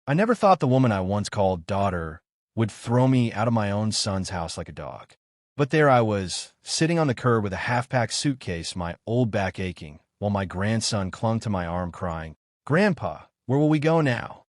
I never thought the woman I once called daughter would throw me out of my own son's house like a dog. But there I was, sitting on the curb with a half-packed suitcase, my old back aching, while my grandson clung to my arm crying, "Grandpa, where will we go now?"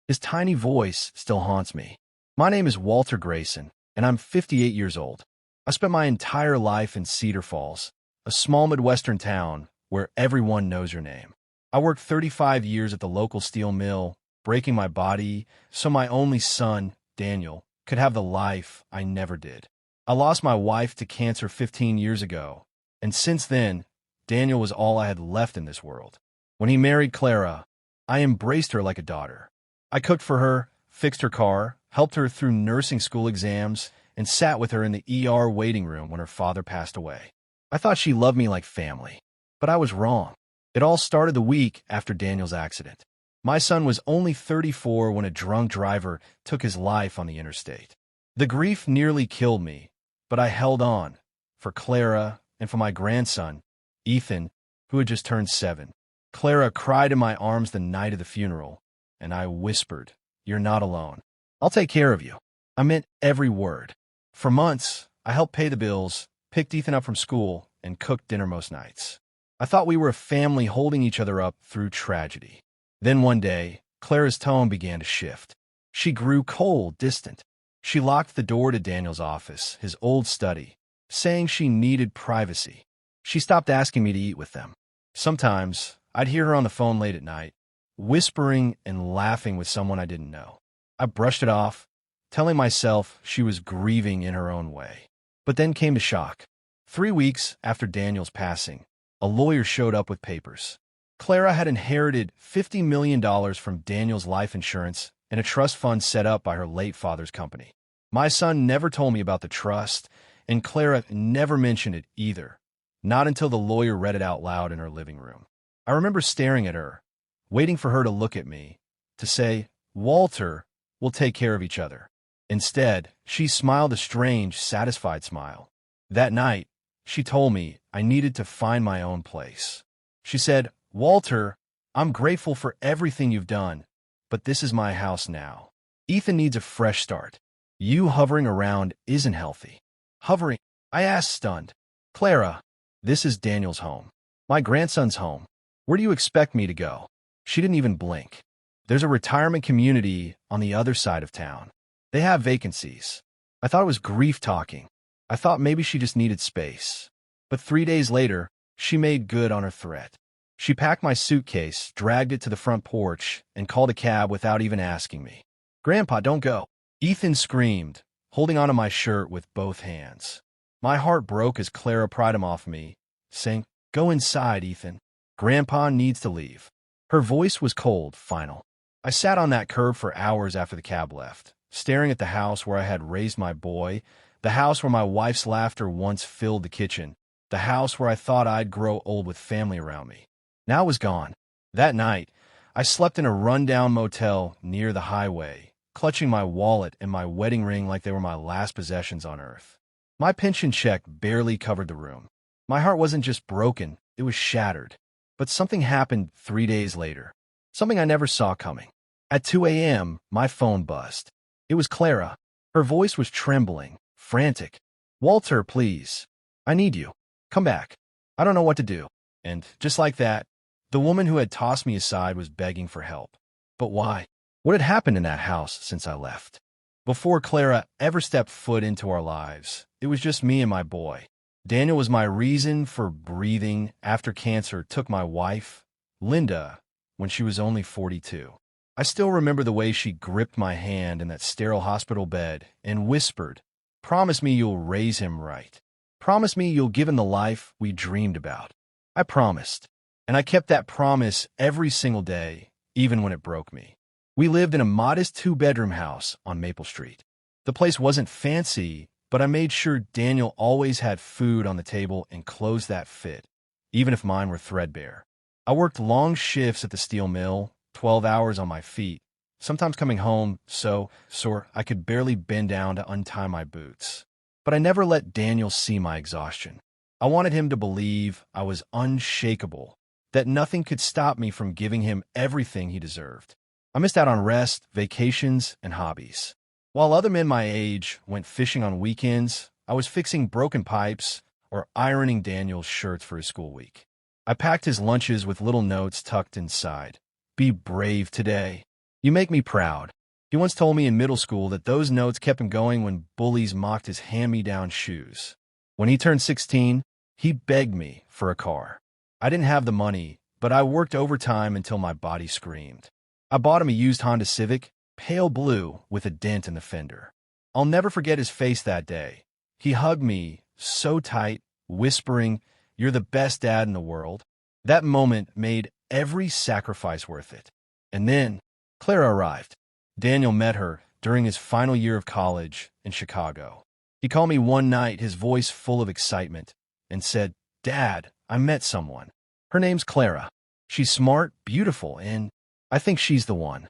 His tiny voice still haunts me. My name is Walter Grayson, and I'm 58 years old. I spent my entire life in Cedar Falls, a small Midwestern town where everyone knows your name. I worked 35 years at the local steel mill, breaking my body so my only son, Daniel, could have the life I never did. I lost my wife to cancer 15 years ago, and since then, Daniel was all I had left in this world. When he married Clara, I embraced her like a daughter. I cooked for her, fixed her car, helped her through nursing school exams, and sat with her in the ER waiting room when her father passed away. I thought she loved me like family, but I was wrong. It all started the week after Daniel's accident. My son was only 34 when a drunk driver took his life on the interstate. The grief nearly killed me, but I held on for Clara and for my grandson, Ethan, who had just turned 7. Clara cried in my arms the night of the funeral, and I whispered, "You're not alone. I'll take care of you." I meant every word. For months, I helped pay the bills, picked Ethan up from school, and cooked dinner most nights. I thought we were a family holding each other up through tragedy. Then one day, Clara's tone began to shift. She grew cold, distant. She locked the door to Daniel's office, his old study, saying she needed privacy. She stopped asking me to eat with them. Sometimes, I'd hear her on the phone late at night, whispering and laughing with someone I didn't know. I brushed it off, telling myself she was grieving in her own way. But then came the shock. 3 weeks after Daniel's passing, a lawyer showed up with papers. Clara had inherited $50 million from Daniel's life insurance and a trust fund set up by her late father's company. My son never told me about the trust, and Clara never mentioned it either, not until the lawyer read it out loud in her living room. I remember staring at her, waiting for her to look at me, to say, "Walter, we'll take care of each other." Instead, she smiled a strange, satisfied smile. That night, she told me I needed to find my own place. She said, "Walter, I'm grateful for everything you've done, but this is my house now. Ethan needs a fresh start. You hovering around isn't healthy." "Hovering?" I asked, stunned. "Clara, this is Daniel's home. My grandson's home. Where do you expect me to go?" She didn't even blink. "There's a retirement community on the other side of town. They have vacancies." I thought it was grief talking. I thought maybe she just needed space. But 3 days later, she made good on her threat. She packed my suitcase, dragged it to the front porch, and called a cab without even asking me. "Grandpa, don't go." Ethan screamed, holding onto my shirt with both hands. My heart broke as Clara pried him off me, saying, "Go inside, Ethan. Grandpa needs to leave." Her voice was cold, final. I sat on that curb for hours after the cab left, staring at the house where I had raised my boy, the house where my wife's laughter once filled the kitchen, the house where I thought I'd grow old with family around me. Now it was gone. That night, I slept in a rundown motel near the highway, clutching my wallet and my wedding ring like they were my last possessions on earth. My pension check barely covered the room. My heart wasn't just broken, it was shattered. But something happened 3 days later. Something I never saw coming. At 2 a.m., my phone buzzed. It was Clara. Her voice was trembling, frantic. "Walter, please. I need you. Come back. I don't know what to do." And just like that, the woman who had tossed me aside was begging for help. But why? What had happened in that house since I left? Before Clara ever stepped foot into our lives, it was just me and my boy. Daniel was my reason for breathing after cancer took my wife, Linda, when she was only 42. I still remember the way she gripped my hand in that sterile hospital bed and whispered, "Promise me you'll raise him right. Promise me you'll give him the life we dreamed about." I promised, and I kept that promise every single day, even when it broke me. We lived in a modest 2-bedroom house on Maple Street. The place wasn't fancy, but I made sure Daniel always had food on the table and clothes that fit, even if mine were threadbare. I worked long shifts at the steel mill, 12 hours on my feet, sometimes coming home so sore I could barely bend down to untie my boots. But I never let Daniel see my exhaustion. I wanted him to believe I was unshakable, that nothing could stop me from giving him everything he deserved. I missed out on rest, vacations, and hobbies. While other men my age went fishing on weekends, I was fixing broken pipes or ironing Daniel's shirts for his school week. I packed his lunches with little notes tucked inside. Be brave today. You make me proud. He once told me in middle school that those notes kept him going when bullies mocked his hand-me-down shoes. When he turned 16, he begged me for a car. I didn't have the money, but I worked overtime until my body screamed. I bought him a used Honda Civic, pale blue with a dent in the fender. I'll never forget his face that day. He hugged me so tight, whispering, "You're the best dad in the world." That moment made every sacrifice worth it. And then Clara arrived. Daniel met her during his final year of college in Chicago. He called me one night, his voice full of excitement, and said, "Dad, I met someone. Her name's Clara. She's smart, beautiful, and I think she's the one."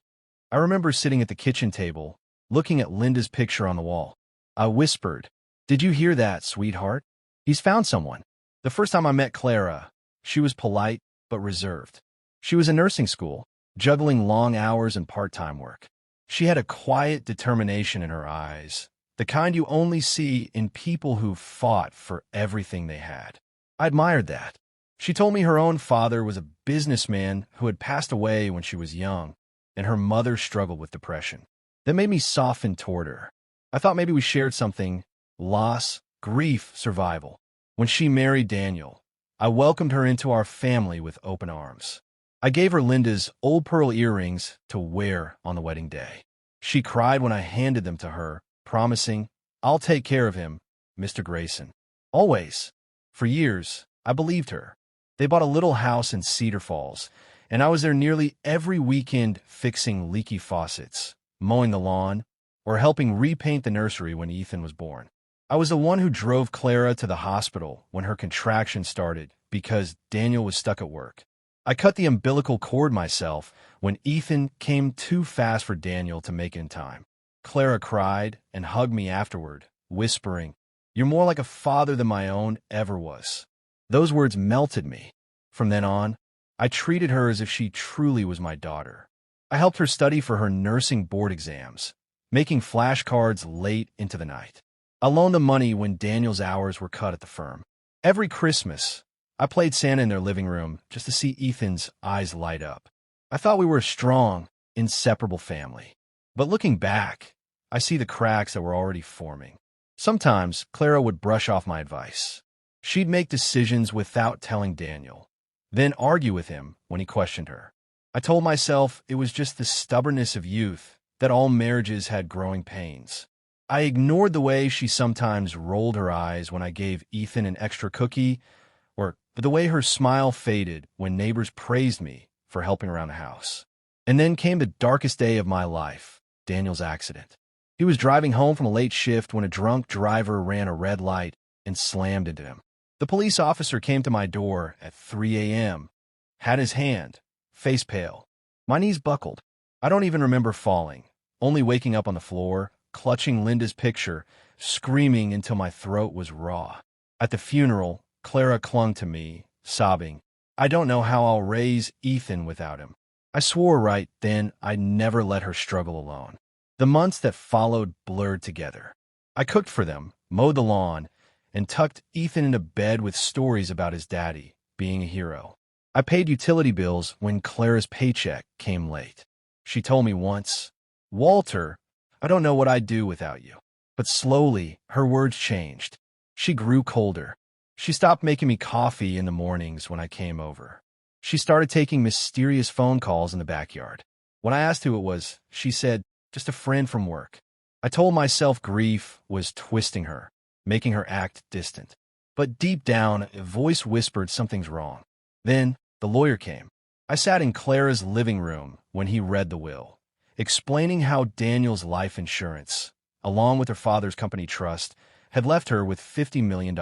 I remember sitting at the kitchen table, looking at Linda's picture on the wall. I whispered, "Did you hear that, sweetheart? He's found someone." The first time I met Clara, she was polite but reserved. She was in nursing school, juggling long hours and part-time work. She had a quiet determination in her eyes, the kind you only see in people who fought for everything they had. I admired that. She told me her own father was a businessman who had passed away when she was young, and her mother struggled with depression. That made me soften toward her. I thought maybe we shared something: loss, grief, survival. When she married Daniel, I welcomed her into our family with open arms. I gave her Linda's old pearl earrings to wear on the wedding day. She cried when I handed them to her, promising, "I'll take care of him, Mr. Grayson." Always. For years, I believed her. They bought a little house in Cedar Falls, and I was there nearly every weekend fixing leaky faucets, mowing the lawn, or helping repaint the nursery when Ethan was born. I was the one who drove Clara to the hospital when her contractions started because Daniel was stuck at work. I cut the umbilical cord myself when Ethan came too fast for Daniel to make it in time. Clara cried and hugged me afterward, whispering, "You're more like a father than my own ever was." Those words melted me. From then on, I treated her as if she truly was my daughter. I helped her study for her nursing board exams, making flashcards late into the night. I loaned them money when Daniel's hours were cut at the firm. Every Christmas, I played Santa in their living room just to see Ethan's eyes light up. I thought we were a strong, inseparable family. But looking back, I see the cracks that were already forming. Sometimes, Clara would brush off my advice. She'd make decisions without telling Daniel, then argue with him when he questioned her. I told myself it was just the stubbornness of youth, that all marriages had growing pains. I ignored the way she sometimes rolled her eyes when I gave Ethan an extra cookie, or the way her smile faded when neighbors praised me for helping around the house. And then came the darkest day of my life, Daniel's accident. He was driving home from a late shift when a drunk driver ran a red light and slammed into him. The police officer came to my door at 3 a.m., had his hand, face pale. My knees buckled. I don't even remember falling, only waking up on the floor, clutching Linda's picture, screaming until my throat was raw. At the funeral, Clara clung to me, sobbing, "I don't know how I'll raise Ethan without him." I swore right then I'd never let her struggle alone. The months that followed blurred together. I cooked for them, mowed the lawn, and tucked Ethan into bed with stories about his daddy being a hero. I paid utility bills when Clara's paycheck came late. She told me once, "Walter, I don't know what I'd do without you." But slowly, her words changed. She grew colder. She stopped making me coffee in the mornings when I came over. She started taking mysterious phone calls in the backyard. When I asked who it was, she said, "Just a friend from work." I told myself grief was twisting her, making her act distant. But deep down, a voice whispered something's wrong. Then, the lawyer came. I sat in Clara's living room when he read the will, explaining how Daniel's life insurance, along with her father's company trust, had left her with $50 million.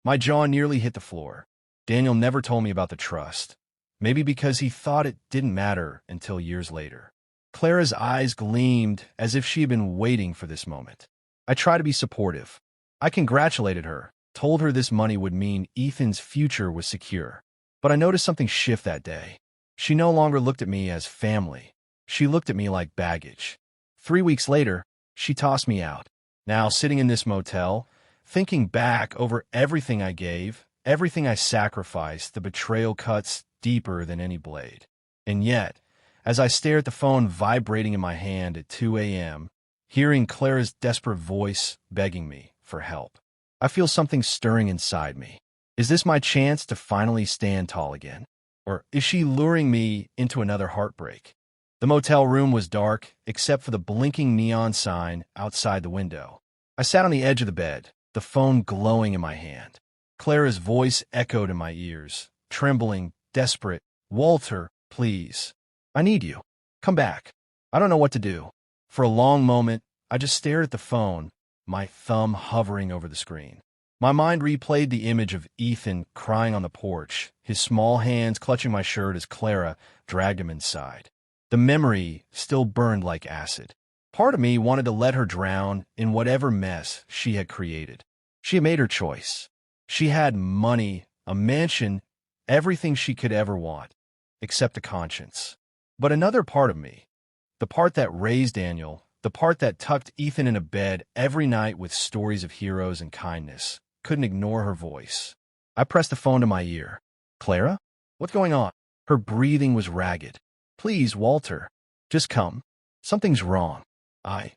My jaw nearly hit the floor. Daniel never told me about the trust, maybe because he thought it didn't matter until years later. Clara's eyes gleamed as if she had been waiting for this moment. I tried to be supportive. I congratulated her, told her this money would mean Ethan's future was secure. But I noticed something shift that day. She no longer looked at me as family. She looked at me like baggage. 3 weeks later, she tossed me out. Now, sitting in this motel, thinking back over everything I gave, everything I sacrificed, the betrayal cuts deeper than any blade. And yet, as I stare at the phone vibrating in my hand at 2 a.m., hearing Clara's desperate voice begging me for help, I feel something stirring inside me. Is this my chance to finally stand tall again? Or is she luring me into another heartbreak? The motel room was dark, except for the blinking neon sign outside the window. I sat on the edge of the bed, the phone glowing in my hand. Clara's voice echoed in my ears, trembling, desperate. "Walter, please. I need you. Come back." I don't know what to do. For a long moment, I just stared at the phone, my thumb hovering over the screen. My mind replayed the image of Ethan crying on the porch, his small hands clutching my shirt as Clara dragged him inside. The memory still burned like acid. Part of me wanted to let her drown in whatever mess she had created. She had made her choice. She had money, a mansion, everything she could ever want, except a conscience. But another part of me, the part that raised Daniel, the part that tucked Ethan in a bed every night with stories of heroes and kindness, couldn't ignore her voice. I pressed the phone to my ear. "Clara? What's going on?" Her breathing was ragged. "Please, Walter. Just come. Something's wrong." I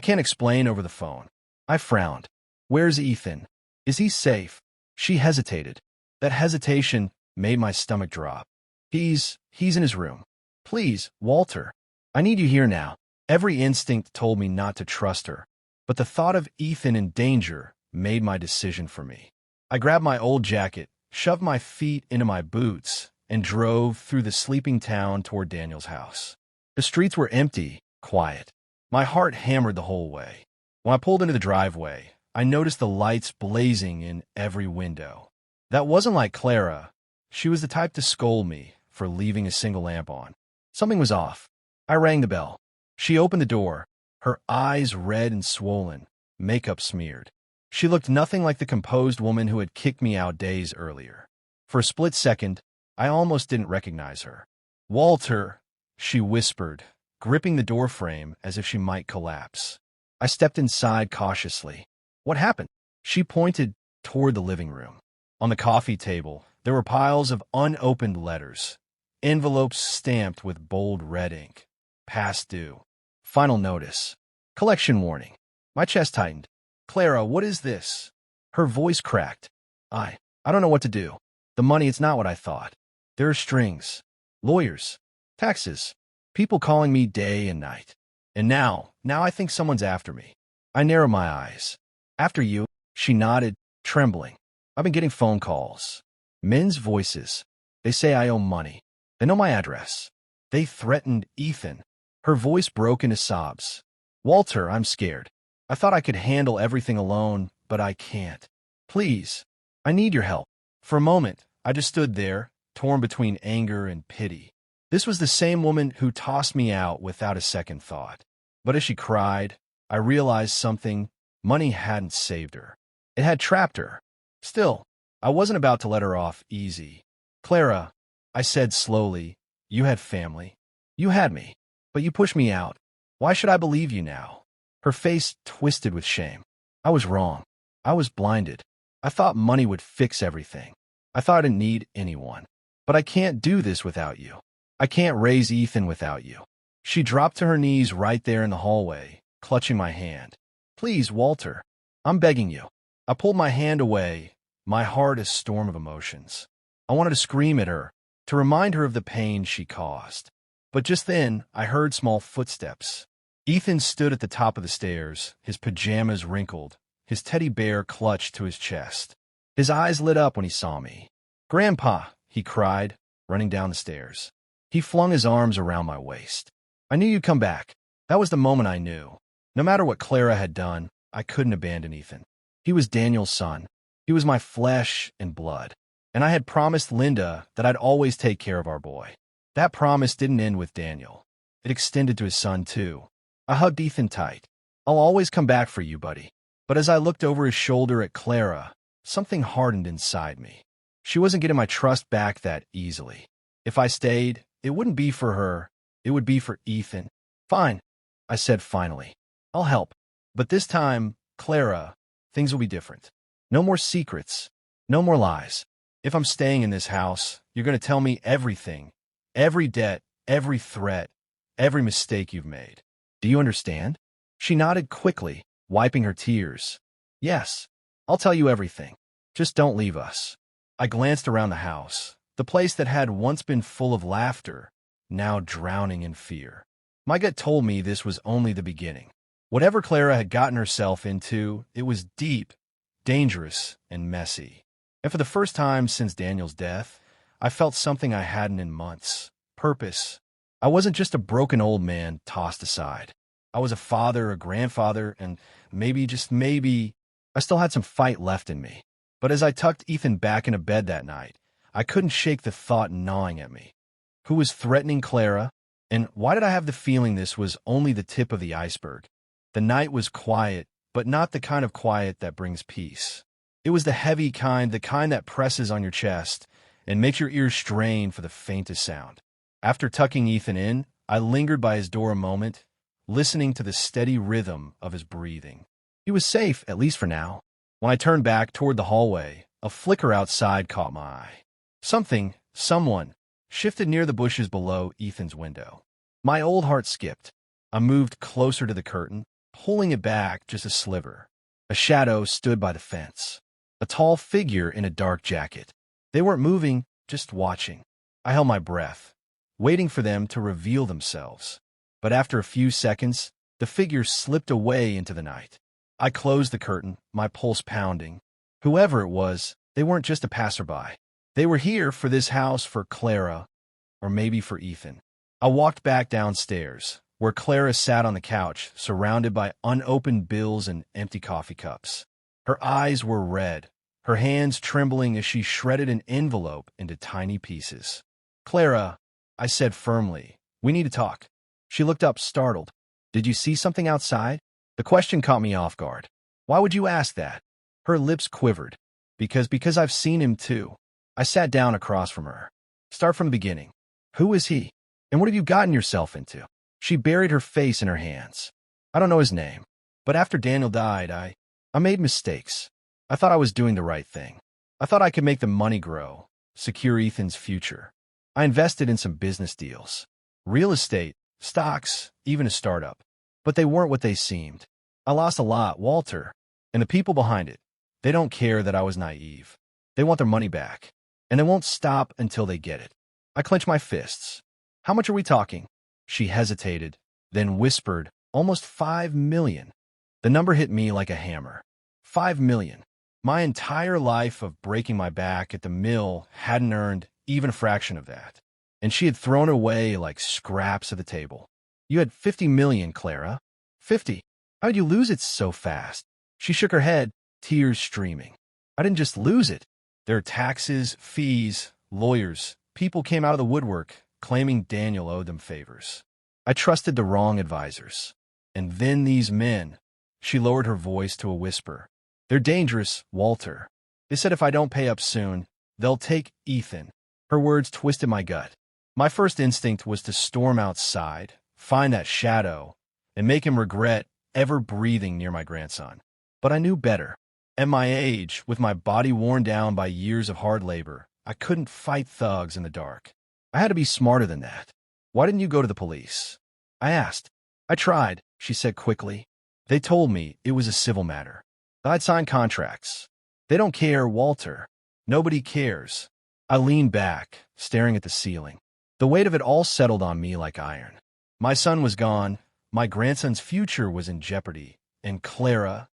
can't explain over the phone. I frowned. "Where's Ethan? Is he safe?" She hesitated. That hesitation made my stomach drop. He's in his room. "Please, Walter. I need you here now." Every instinct told me not to trust her, but the thought of Ethan in danger made my decision for me. I grabbed my old jacket, shoved my feet into my boots, and drove through the sleeping town toward Daniel's house. The streets were empty, quiet. My heart hammered the whole way. When I pulled into the driveway, I noticed the lights blazing in every window. That wasn't like Clara. She was the type to scold me for leaving a single lamp on. Something was off. I rang the bell. She opened the door, her eyes red and swollen, makeup smeared. She looked nothing like the composed woman who had kicked me out days earlier. For a split second, I almost didn't recognize her. "Walter," she whispered, gripping the doorframe as if she might collapse. I stepped inside cautiously. "What happened?" She pointed toward the living room. On the coffee table, there were piles of unopened letters, envelopes stamped with bold red ink. "Past due. Final notice. Collection warning." My chest tightened. "Clara, what is this?" Her voice cracked. I don't know what to do. The money, it's not what I thought. There are strings, lawyers, taxes, people calling me day and night. And now I think someone's after me." I narrowed my eyes. "After you?" She nodded, trembling. "I've been getting phone calls. Men's voices. They say I owe money. They know my address. They threatened Ethan." Her voice broke into sobs. "Walter, I'm scared. I thought I could handle everything alone, but I can't. Please, I need your help." For a moment, I just stood there, torn between anger and pity. This was the same woman who tossed me out without a second thought. But as she cried, I realized something. Money hadn't saved her. It had trapped her. Still, I wasn't about to let her off easy. "Clara," I said slowly, "you had family. You had me. But you pushed me out. Why should I believe you now?" Her face twisted with shame. "I was wrong. I was blinded. I thought money would fix everything. I thought I didn't need anyone. But I can't do this without you. I can't raise Ethan without you." She dropped to her knees right there in the hallway, clutching my hand. "Please, Walter. I'm begging you." I pulled my hand away, my heart a storm of emotions. I wanted to scream at her, to remind her of the pain she caused. But just then, I heard small footsteps. Ethan stood at the top of the stairs, his pajamas wrinkled, his teddy bear clutched to his chest. His eyes lit up when he saw me. "Grandpa," he cried, running down the stairs. He flung his arms around my waist. "I knew you'd come back." That was the moment I knew. No matter what Clara had done, I couldn't abandon Ethan. He was Daniel's son. He was my flesh and blood. And I had promised Linda that I'd always take care of our boy. That promise didn't end with Daniel. It extended to his son, too. I hugged Ethan tight. "I'll always come back for you, buddy." But as I looked over his shoulder at Clara, something hardened inside me. She wasn't getting my trust back that easily. If I stayed, it wouldn't be for her. It would be for Ethan. Fine, I said finally. I'll help. But this time, Clara, things will be different. No more secrets. No more lies. If I'm staying in this house, you're going to tell me everything. Every debt, every threat, every mistake you've made. Do you understand? She nodded quickly, wiping her tears. Yes, I'll tell you everything. Just don't leave us. I glanced around the house, the place that had once been full of laughter, now drowning in fear. My gut told me this was only the beginning. Whatever Clara had gotten herself into, it was deep, dangerous, and messy. And for the first time since Daniel's death, I felt something I hadn't in months. Purpose. I wasn't just a broken old man tossed aside. I was a father, a grandfather, and maybe, just maybe, I still had some fight left in me. But as I tucked Ethan back into bed that night, I couldn't shake the thought gnawing at me. Who was threatening Clara? And why did I have the feeling this was only the tip of the iceberg? The night was quiet, but not the kind of quiet that brings peace. It was the heavy kind, the kind that presses on your chest and makes your ears strain for the faintest sound. After tucking Ethan in, I lingered by his door a moment, listening to the steady rhythm of his breathing. He was safe, at least for now. When I turned back toward the hallway, a flicker outside caught my eye. Someone, shifted near the bushes below Ethan's window. My old heart skipped. I moved closer to the curtain, pulling it back just a sliver. A shadow stood by the fence. A tall figure in a dark jacket. They weren't moving, just watching. I held my breath, waiting for them to reveal themselves. But after a few seconds, the figure slipped away into the night. I closed the curtain, my pulse pounding. Whoever it was, they weren't just a passerby. They were here for this house, for Clara, or maybe for Ethan. I walked back downstairs, where Clara sat on the couch, surrounded by unopened bills and empty coffee cups. Her eyes were red, her hands trembling as she shredded an envelope into tiny pieces. Clara, I said firmly, we need to talk. She looked up, startled. Did you see something outside? The question caught me off guard. Why would you ask that? Her lips quivered. Because I've seen him too. I sat down across from her. Start from the beginning. Who is he? And what have you gotten yourself into? She buried her face in her hands. I don't know his name, but after Daniel died, I made mistakes. I thought I was doing the right thing. I thought I could make the money grow, secure Ethan's future. I invested in some business deals. Real estate, stocks, even a startup. But they weren't what they seemed. I lost a lot, Walter. And the people behind it, they don't care that I was naive. They want their money back. And they won't stop until they get it. I clenched my fists. How much are we talking? She hesitated, then whispered, almost 5 million. The number hit me like a hammer. 5 million. My entire life of breaking my back at the mill hadn't earned even a fraction of that. And she had thrown it away like scraps at the table. You had 50 million, Clara. 50. How did you lose it so fast? She shook her head, tears streaming. I didn't just lose it. There are taxes, fees, lawyers. People came out of the woodwork, claiming Daniel owed them favors. I trusted the wrong advisors. And then these men. She lowered her voice to a whisper. They're dangerous, Walter. They said if I don't pay up soon, they'll take Ethan. Her words twisted my gut. My first instinct was to storm outside, find that shadow, and make him regret ever breathing near my grandson. But I knew better. At my age, with my body worn down by years of hard labor, I couldn't fight thugs in the dark. I had to be smarter than that. Why didn't you go to the police? I asked. I tried, she said quickly. They told me it was a civil matter. I'd signed contracts. They don't care, Walter. Nobody cares. I leaned back, staring at the ceiling. The weight of it all settled on me like iron. My son was gone. My grandson's future was in jeopardy. And Clara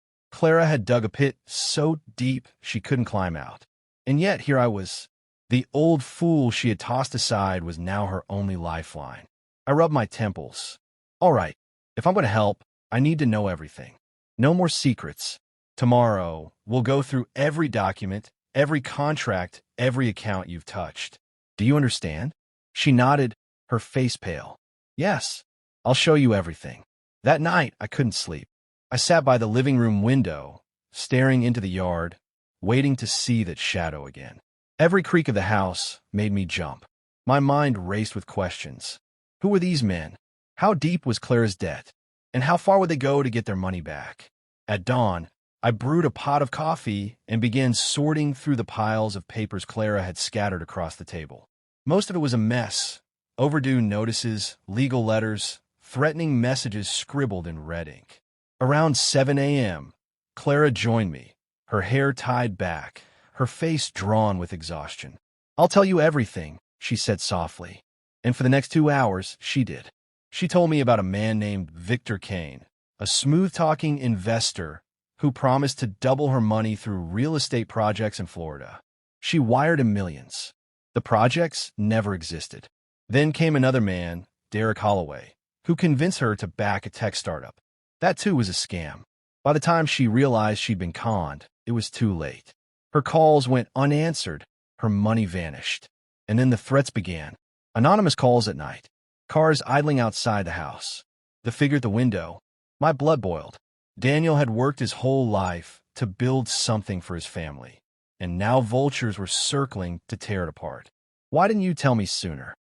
had dug a pit so deep she couldn't climb out. And yet here I was. The old fool she had tossed aside was now her only lifeline. I rubbed my temples. All right, if I'm going to help, I need to know everything. No more secrets. Tomorrow, we'll go through every document, every contract, every account you've touched. Do you understand? She nodded, her face pale. Yes, I'll show you everything. That night, I couldn't sleep. I sat by the living room window, staring into the yard, waiting to see that shadow again. Every creak of the house made me jump. My mind raced with questions. Who were these men? How deep was Clara's debt? And how far would they go to get their money back? At dawn, I brewed a pot of coffee and began sorting through the piles of papers Clara had scattered across the table. Most of it was a mess. Overdue notices, legal letters, threatening messages scribbled in red ink. Around 7 a.m., Clara joined me, her hair tied back, her face drawn with exhaustion. "I'll tell you everything," she said softly. And for the next 2 hours, she did. She told me about a man named Victor Kane, a smooth-talking investor who promised to double her money through real estate projects in Florida. She wired him millions. The projects never existed. Then came another man, Derek Holloway, who convinced her to back a tech startup. That too was a scam. By the time she realized she'd been conned, it was too late. Her calls went unanswered, her money vanished. And then the threats began. Anonymous calls at night. Cars idling outside the house. The figure at the window. My blood boiled. Daniel had worked his whole life to build something for his family, and now vultures were circling to tear it apart. "Why didn't you tell me sooner?"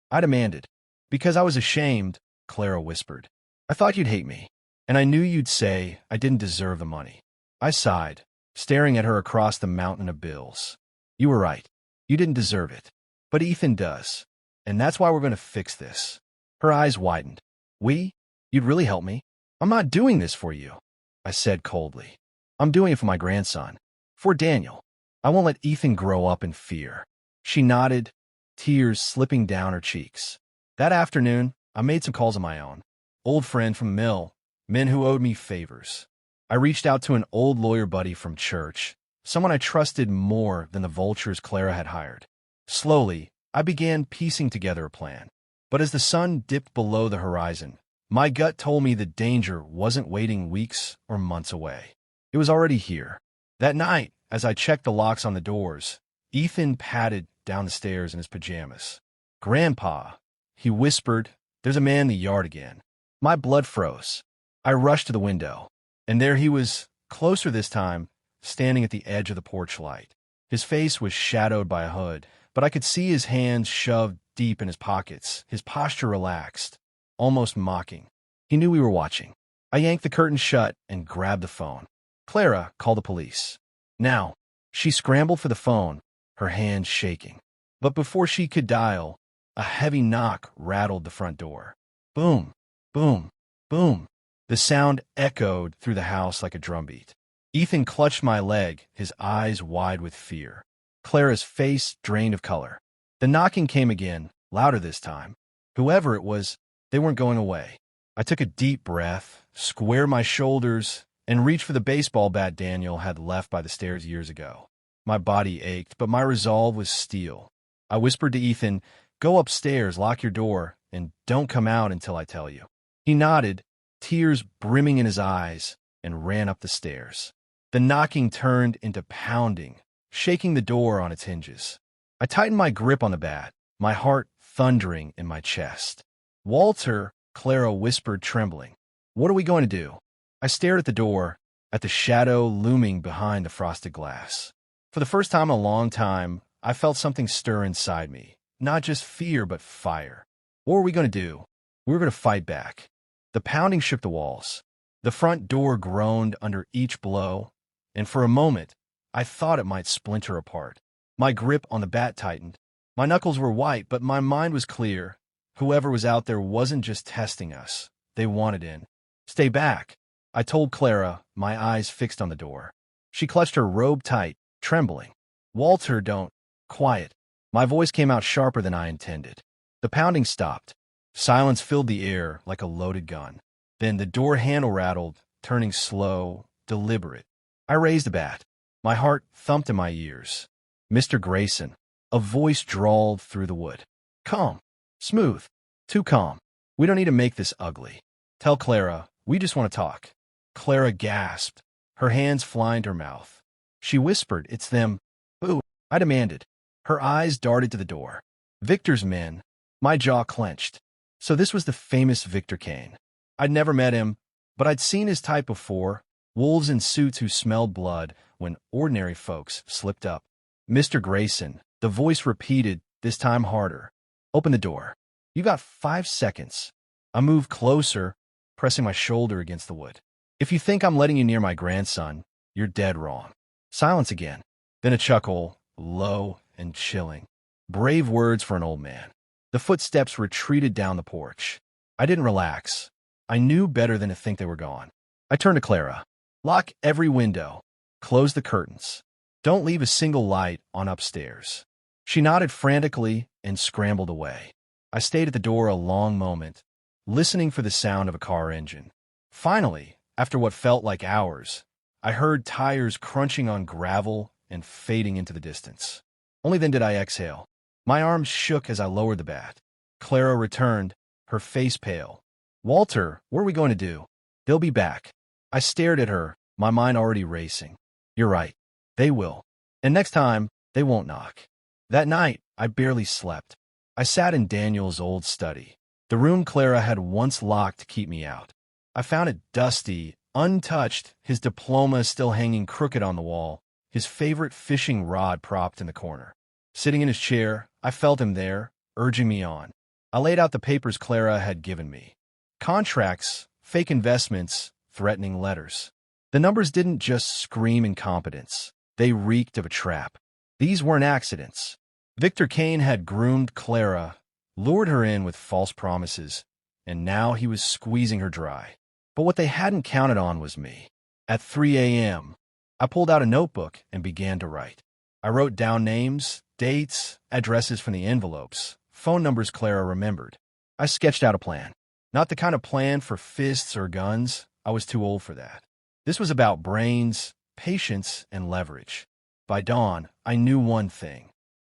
I demanded. "Because I was ashamed," Clara whispered. "I thought you'd hate me, and I knew you'd say I didn't deserve the money." I sighed, staring at her across the mountain of bills. "You were right. You didn't deserve it. But Ethan does, and that's why we're going to fix this." Her eyes widened. "We? You'd really help me?" "I'm not doing this for you," I said coldly. "I'm doing it for my grandson. For Daniel. I won't let Ethan grow up in fear." She nodded, tears slipping down her cheeks. That afternoon, I made some calls of my own. Old friend from mill, men who owed me favors. I reached out to an old lawyer buddy from church, someone I trusted more than the vultures Clara had hired. Slowly, I began piecing together a plan. But as the sun dipped below the horizon, my gut told me the danger wasn't waiting weeks or months away. It was already here. That night, as I checked the locks on the doors, Ethan padded down the stairs in his pajamas. "Grandpa," he whispered, "there's a man in the yard again." My blood froze. I rushed to the window, and there he was, closer this time, standing at the edge of the porch light. His face was shadowed by a hood, but I could see his hands shoved deep in his pockets, his posture relaxed, almost mocking. He knew we were watching. I yanked the curtain shut and grabbed the phone. "Clara, call the police." "Now." She scrambled for the phone, her hands shaking. But before she could dial, a heavy knock rattled the front door. Boom, boom, boom. The sound echoed through the house like a drumbeat. Ethan clutched my leg, his eyes wide with fear. Clara's face drained of color. The knocking came again, louder this time. Whoever it was, they weren't going away. I took a deep breath, squared my shoulders, and reached for the baseball bat Daniel had left by the stairs years ago. My body ached, but my resolve was steel. I whispered to Ethan, "Go upstairs, lock your door, and don't come out until I tell you." He nodded, tears brimming in his eyes, and ran up the stairs. The knocking turned into pounding, shaking the door on its hinges. I tightened my grip on the bat, my heart thundering in my chest. "Walter," Clara whispered, trembling. "What are we going to do?" I stared at the door, at the shadow looming behind the frosted glass. For the first time in a long time, I felt something stir inside me. Not just fear, but fire. What were we going to do? We were going to fight back. The pounding shook the walls. The front door groaned under each blow, and for a moment, I thought it might splinter apart. My grip on the bat tightened. My knuckles were white, but my mind was clear. Whoever was out there wasn't just testing us. They wanted in. "Stay back," I told Clara, my eyes fixed on the door. She clutched her robe tight, trembling. "Walter, don't." "Quiet." My voice came out sharper than I intended. The pounding stopped. Silence filled the air like a loaded gun. Then the door handle rattled, turning slow, deliberate. I raised the bat. My heart thumped in my ears. "Mr. Grayson." A voice drawled through the wood. "Calm. Smooth. Too calm. We don't need to make this ugly. Tell Clara, we just want to talk." Clara gasped, her hands flying to her mouth. She whispered, "It's them." "Boo," I demanded. Her eyes darted to the door. "Victor's men." My jaw clenched. So this was the famous Victor Kane. I'd never met him, but I'd seen his type before, wolves in suits who smelled blood when ordinary folks slipped up. "Mr. Grayson," the voice repeated, this time harder. "Open the door." You got 5 seconds. I moved closer, pressing my shoulder against the wood. If you think I'm letting you near my grandson, you're dead wrong. Silence again. Then a chuckle, low and chilling. Brave words for an old man. The footsteps retreated down the porch. I didn't relax. I knew better than to think they were gone. I turned to Clara. Lock every window. Close the curtains. Don't leave a single light on upstairs. She nodded frantically and scrambled away. I stayed at the door a long moment, listening for the sound of a car engine. Finally, after what felt like hours, I heard tires crunching on gravel and fading into the distance. Only then did I exhale. My arms shook as I lowered the bat. Clara returned, her face pale. Walter, what are we going to do? They'll be back. I stared at her, my mind already racing. You're right. They will. And next time, they won't knock. That night, I barely slept. I sat in Daniel's old study, the room Clara had once locked to keep me out. I found it dusty, untouched, his diploma still hanging crooked on the wall, his favorite fishing rod propped in the corner. Sitting in his chair, I felt him there, urging me on. I laid out the papers Clara had given me. Contracts, fake investments, threatening letters. The numbers didn't just scream incompetence. They reeked of a trap. These weren't accidents. Victor Kane had groomed Clara, lured her in with false promises, and now he was squeezing her dry. But what they hadn't counted on was me. At 3 a.m., I pulled out a notebook and began to write. I wrote down names, dates, addresses from the envelopes, phone numbers Clara remembered. I sketched out a plan. Not the kind of plan for fists or guns. I was too old for that. This was about brains, patience, and leverage. By dawn, I knew one thing.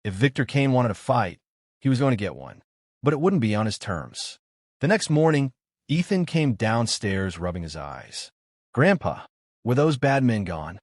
If Victor Kane wanted to fight, he was going to get one. But it wouldn't be on his terms. The next morning, Ethan came downstairs rubbing his eyes. Grandpa, were those bad men gone?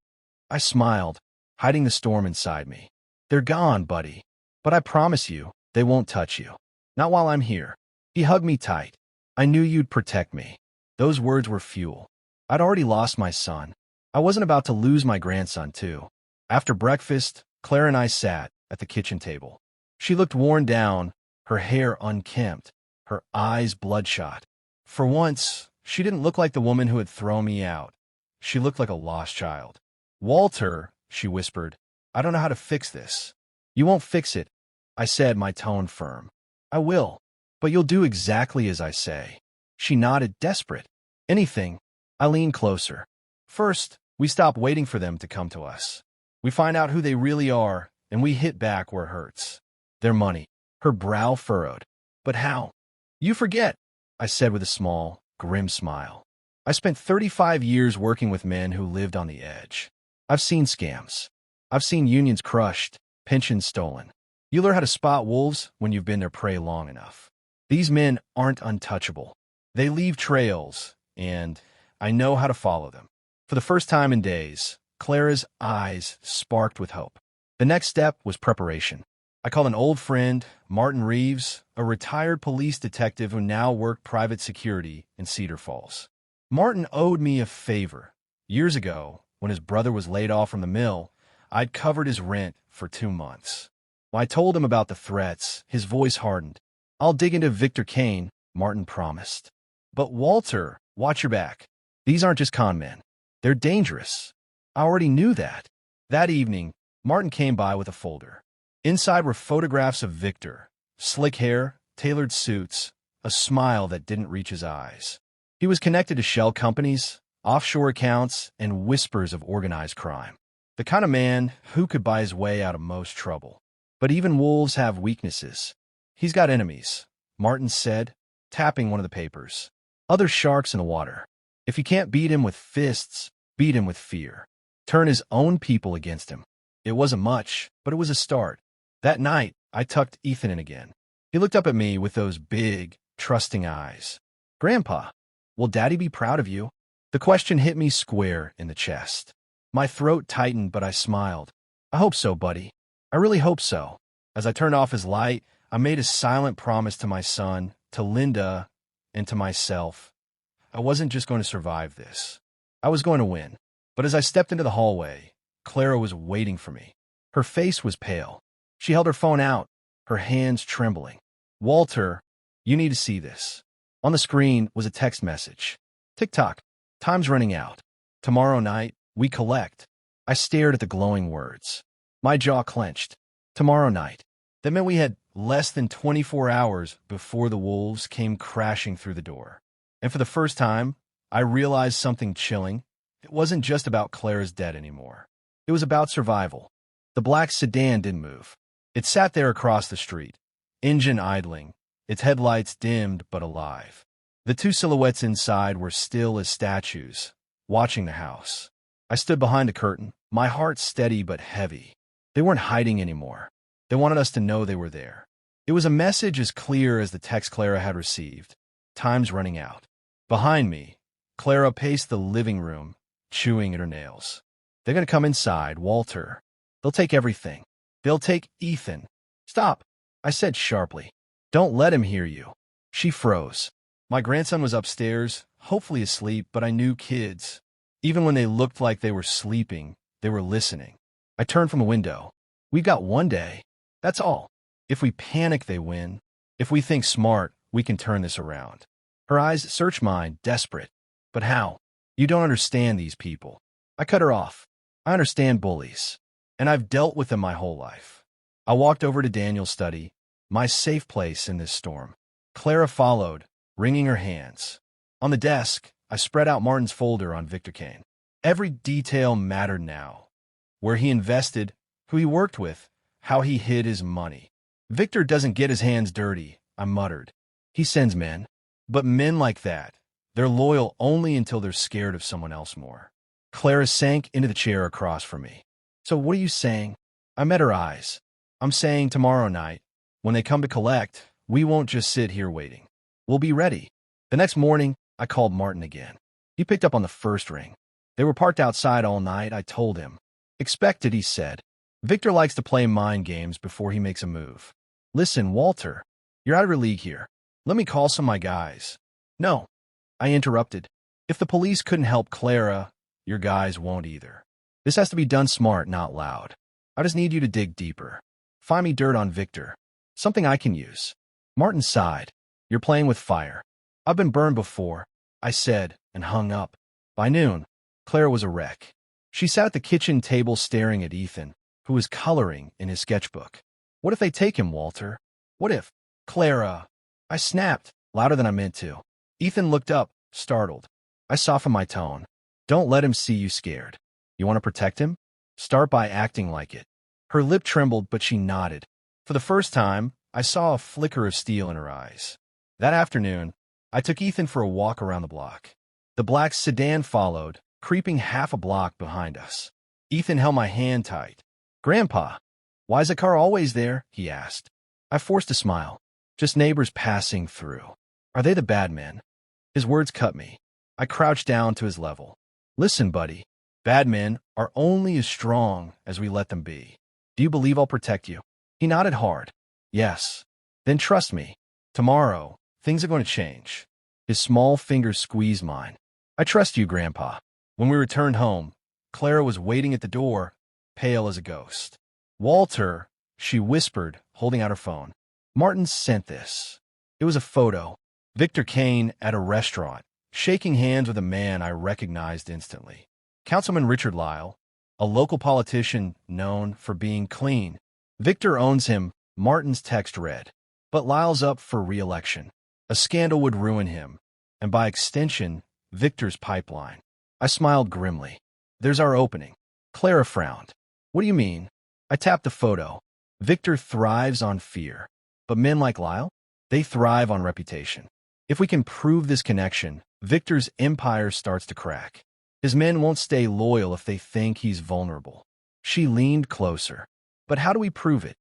I smiled, hiding the storm inside me. They're gone, buddy. But I promise you, they won't touch you. Not while I'm here. He hugged me tight. I knew you'd protect me. Those words were fuel. I'd already lost my son. I wasn't about to lose my grandson, too. After breakfast, Claire and I sat at the kitchen table. She looked worn down, her hair unkempt, her eyes bloodshot. For once, she didn't look like the woman who had thrown me out. She looked like a lost child. Walter, she whispered, I don't know how to fix this. You won't fix it, I said, my tone firm. I will, but you'll do exactly as I say. She nodded, desperate. Anything. I leaned closer. First, we stop waiting for them to come to us. We find out who they really are, and we hit back where it hurts. Their money. Her brow furrowed. But how? You forget, I said with a small, grim smile. I spent 35 years working with men who lived on the edge. I've seen scams. I've seen unions crushed, pensions stolen. You learn how to spot wolves when you've been their prey long enough. These men aren't untouchable. They leave trails, and I know how to follow them. For the first time in days, Clara's eyes sparked with hope. The next step was preparation. I called an old friend, Martin Reeves, a retired police detective who now worked private security in Cedar Falls. Martin owed me a favor. Years ago, when his brother was laid off from the mill, I'd covered his rent for 2 months. When I told him about the threats, his voice hardened. I'll dig into Victor Kane, Martin promised. But Walter, watch your back. These aren't just con men. They're dangerous. I already knew that. That evening, Martin came by with a folder. Inside were photographs of Victor, slick hair, tailored suits, a smile that didn't reach his eyes. He was connected to shell companies, offshore accounts, and whispers of organized crime. The kind of man who could buy his way out of most trouble. But even wolves have weaknesses. He's got enemies, Martin said, tapping one of the papers. Other sharks in the water. If you can't beat him with fists, beat him with fear. Turn his own people against him. It wasn't much, but it was a start. That night, I tucked Ethan in again. He looked up at me with those big, trusting eyes. Grandpa, will Daddy be proud of you? The question hit me square in the chest. My throat tightened, but I smiled. I hope so, buddy. I really hope so. As I turned off his light, I made a silent promise to my son, to Linda, and to myself. I wasn't just going to survive this. I was going to win. But as I stepped into the hallway, Clara was waiting for me. Her face was pale. She held her phone out, her hands trembling. Walter, You need to see this. On the screen was a text message. Tick-tock. Time's running out. Tomorrow night, we collect. I stared at the glowing words. My jaw clenched. Tomorrow night. That meant we had less than 24 hours before the wolves came crashing through the door. And for the first time, I realized something chilling. It wasn't just about Clara's death anymore. It was about survival. The black sedan didn't move. It sat there across the street, engine idling, its headlights dimmed but alive. The two silhouettes inside were still as statues, watching the house. I stood behind a curtain, my heart steady but heavy. They weren't hiding anymore. They wanted us to know they were there. It was a message as clear as the text Clara had received. Time's running out. Behind me, Clara paced the living room, chewing at her nails. They're going to come inside, Walter. They'll take everything. They'll take Ethan. Stop, I said sharply. Don't let him hear you. She froze. My grandson was upstairs, hopefully asleep, but I knew kids. Even when they looked like they were sleeping, they were listening. I turned from a window. We've got one day. That's all. If we panic, they win. If we think smart, we can turn this around. Her eyes searched mine, desperate. But how? You don't understand these people. I cut her off. I understand bullies. And I've dealt with them my whole life. I walked over to Daniel's study, my safe place in this storm. Clara followed, wringing her hands. On the desk, I spread out Martin's folder on Victor Kane. Every detail mattered now. Where he invested, who he worked with, how he hid his money. Victor doesn't get his hands dirty, I muttered. He sends men. But men like that, they're loyal only until they're scared of someone else more. Clara sank into the chair across from me. So what are you saying? I met her eyes. I'm saying tomorrow night, when they come to collect, we won't just sit here waiting. We'll be ready. The next morning, I called Martin again. He picked up on the first ring. They were parked outside all night, I told him. Expected, he said. Victor likes to play mind games before he makes a move. Listen, Walter, you're out of your league here. Let me call some of my guys. No, I interrupted. If the police couldn't help Clara, your guys won't either. This has to be done smart, not loud. I just need you to dig deeper. Find me dirt on Victor. Something I can use. Martin sighed. You're playing with fire. I've been burned before, I said, and hung up. By noon, Clara was a wreck. She sat at the kitchen table staring at Ethan, who was coloring in his sketchbook. What if they take him, Walter? What if? Clara. I snapped, louder than I meant to. Ethan looked up, startled. I softened my tone. Don't let him see you scared. You want to protect him? Start by acting like it. Her lip trembled, but she nodded. For the first time, I saw a flicker of steel in her eyes. That afternoon, I took Ethan for a walk around the block. The black sedan followed, creeping half a block behind us. Ethan held my hand tight. Grandpa, why is the car always there? He asked. I forced a smile. Just neighbors passing through. Are they the bad men? His words cut me. I crouched down to his level. Listen, buddy. Bad men are only as strong as we let them be. Do you believe I'll protect you? He nodded hard. Yes. Then trust me. Tomorrow, things are going to change. His small fingers squeezed mine. I trust you, Grandpa. When we returned home, Clara was waiting at the door, pale as a ghost. Walter, she whispered, holding out her phone. Martin sent this. It was a photo. Victor Kane at a restaurant, shaking hands with a man I recognized instantly. Councilman Richard Lyle, a local politician known for being clean. Victor owns him, Martin's text read. But Lyle's up for re-election. A scandal would ruin him, and by extension, Victor's pipeline. I smiled grimly. There's our opening. Clara frowned. What do you mean? I tapped the photo. Victor thrives on fear. But men like Lyle? They thrive on reputation. If we can prove this connection, Victor's empire starts to crack. His men won't stay loyal if they think he's vulnerable. She leaned closer. But how do we prove it?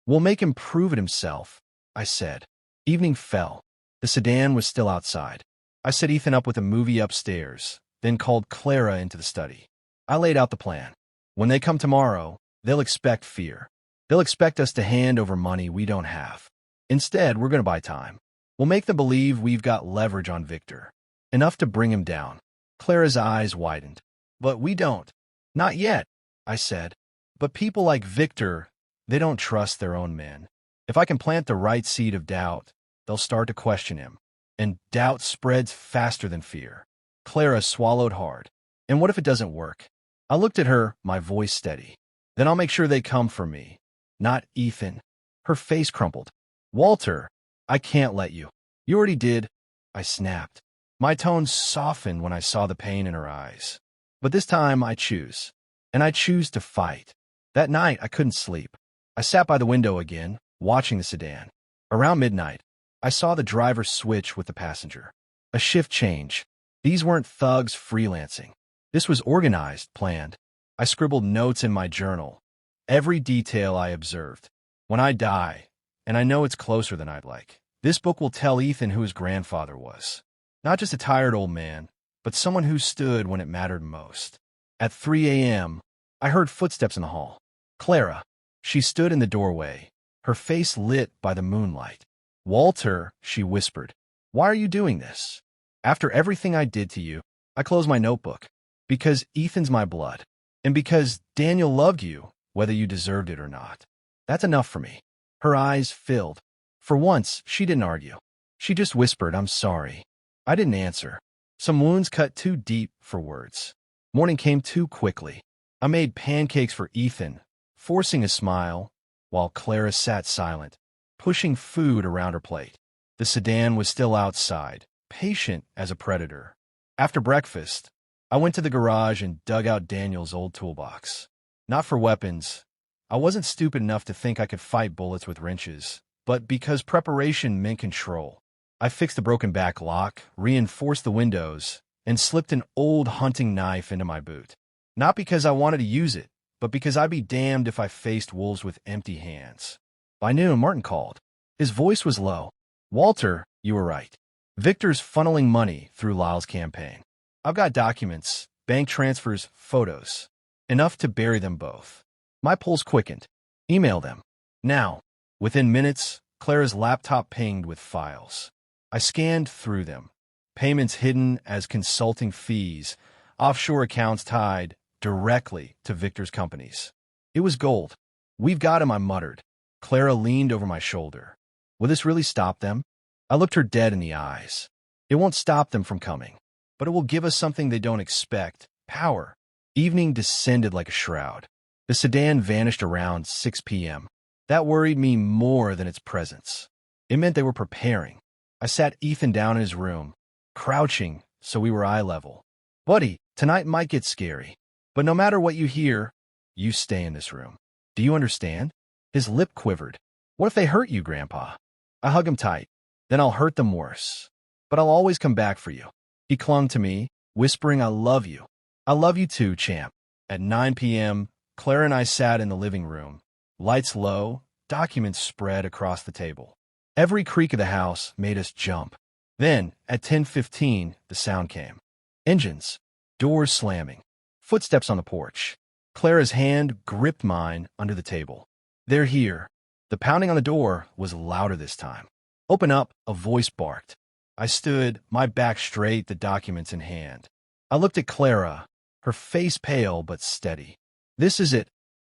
We'll make him prove it himself, I said. Evening fell. The sedan was still outside. I set Ethan up with a movie upstairs, then called Clara into the study. I laid out the plan. When they come tomorrow, they'll expect fear. They'll expect us to hand over money we don't have. Instead, we're going to buy time. We'll make them believe we've got leverage on Victor. Enough to bring him down. Clara's eyes widened. But we don't. Not yet, I said. But people like Victor, they don't trust their own men. If I can plant the right seed of doubt, they'll start to question him. And doubt spreads faster than fear. Clara swallowed hard. And what if it doesn't work? I looked at her, my voice steady. Then I'll make sure they come for me. Not Ethan. Her face crumpled. Walter, I can't let you. You already did. I snapped. My tone softened when I saw the pain in her eyes. But this time I choose. And I choose to fight. That night I couldn't sleep. I sat by the window again, watching the sedan. Around midnight, I saw the driver switch with the passenger. A shift change. These weren't thugs freelancing. This was organized, planned. I scribbled notes in my journal. Every detail I observed. When I die, and I know it's closer than I'd like, this book will tell Ethan who his grandfather was. Not just a tired old man, but someone who stood when it mattered most. At 3 a.m., I heard footsteps in the hall. Clara. She stood in the doorway, her face lit by the moonlight. Walter, she whispered, why are you doing this? After everything I did to you, I closed my notebook. Because Ethan's my blood. And because Daniel loved you, whether you deserved it or not. That's enough for me. Her eyes filled. For once, she didn't argue. She just whispered, I'm sorry. I didn't answer. Some wounds cut too deep for words. Morning came too quickly. I made pancakes for Ethan, forcing a smile, while Clara sat silent, pushing food around her plate. The sedan was still outside, patient as a predator. After breakfast, I went to the garage and dug out Daniel's old toolbox. Not for weapons. I wasn't stupid enough to think I could fight bullets with wrenches, but because preparation meant control. I fixed the broken back lock, reinforced the windows, and slipped an old hunting knife into my boot. Not because I wanted to use it, but because I'd be damned if I faced wolves with empty hands. By noon, Martin called. His voice was low. Walter, you were right. Victor's funneling money through Lyle's campaign. I've got documents, bank transfers, photos. Enough to bury them both. My pulse quickened. Email them. Now. Within minutes, Clara's laptop pinged with files. I scanned through them. Payments hidden as consulting fees, offshore accounts tied directly to Victor's companies. It was gold. We've got him, I muttered. Clara leaned over my shoulder. Will this really stop them? I looked her dead in the eyes. It won't stop them from coming, but it will give us something they don't expect, power. Evening descended like a shroud. The sedan vanished around 6 p.m. That worried me more than its presence. It meant they were preparing. I sat Ethan down in his room, crouching so we were eye level. Buddy, tonight might get scary, but no matter what you hear, you stay in this room. Do you understand? His lip quivered. What if they hurt you, Grandpa? I hug him tight. Then I'll hurt them worse. But I'll always come back for you. He clung to me, whispering, I love you. I love you too, champ. At 9 p.m., Clara and I sat in the living room. Lights low, documents spread across the table. Every creak of the house made us jump. Then, at 10:15, the sound came. Engines, doors slamming, footsteps on the porch. Clara's hand gripped mine under the table. They're here. The pounding on the door was louder this time. Open up, a voice barked. I stood, my back straight, the documents in hand. I looked at Clara, her face pale but steady. This is it,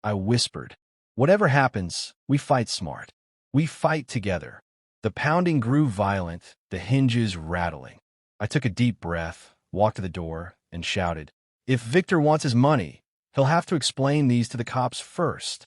I whispered. Whatever happens, we fight smart. We fight together. The pounding grew violent, the hinges rattling. I took a deep breath, walked to the door, and shouted, If Victor wants his money, he'll have to explain these to the cops first.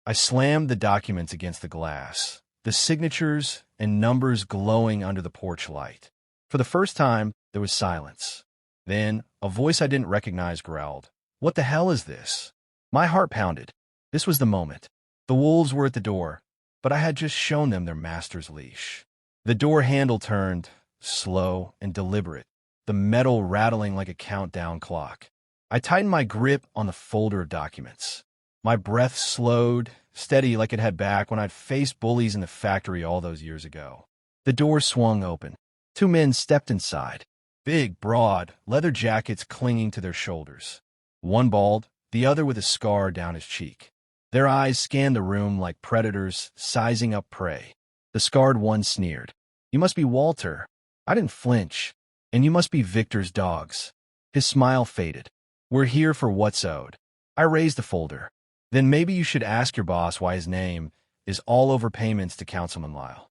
I slammed the documents against the glass, the signatures and numbers glowing under the porch light. For the first time, there was silence. Then, a voice I didn't recognize growled, What the hell is this? My heart pounded. This was the moment. The wolves were at the door, but I had just shown them their master's leash. The door handle turned, slow and deliberate, the metal rattling like a countdown clock. I tightened my grip on the folder of documents. My breath slowed, steady like it had back when I'd faced bullies in the factory all those years ago. The door swung open. 2 men stepped inside. Big, broad, leather jackets clinging to their shoulders. One bald, the other with a scar down his cheek. Their eyes scanned the room like predators sizing up prey. The scarred one sneered. You must be Walter. I didn't flinch. And you must be Victor's dogs. His smile faded. We're here for what's owed. I raised the folder. Then maybe you should ask your boss why his name is all over payments to Councilman Lyle.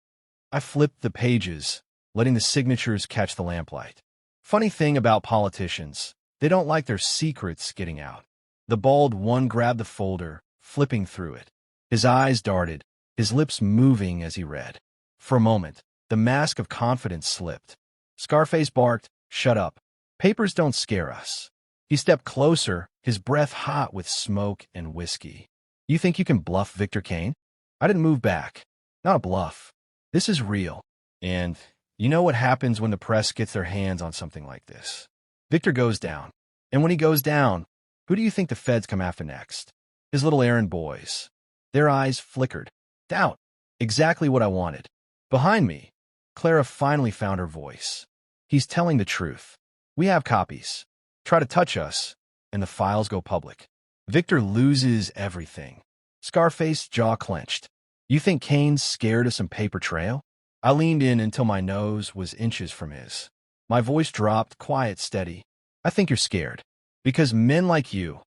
I flipped the pages, letting the signatures catch the lamplight. Funny thing about politicians, they don't like their secrets getting out. The bald one grabbed the folder, flipping through it. His eyes darted, his lips moving as he read. For a moment, the mask of confidence slipped. Scarface barked, "Shut up. Papers don't scare us." He stepped closer, his breath hot with smoke and whiskey. "You think you can bluff Victor Kane?" I didn't move back. "Not a bluff. This is real. And you know what happens when the press gets their hands on something like this. Victor goes down. And when he goes down, who do you think the feds come after next? His little errand boys." Their eyes flickered. Doubt. Exactly what I wanted. Behind me, Clara finally found her voice. "He's telling the truth. We have copies. Try to touch us, and the files go public. Victor loses everything." Scarface's jaw clenched. "You think Kane's scared of some paper trail?" I leaned in until my nose was inches from his. My voice dropped, quiet, steady. "I think you're scared. Because men like you,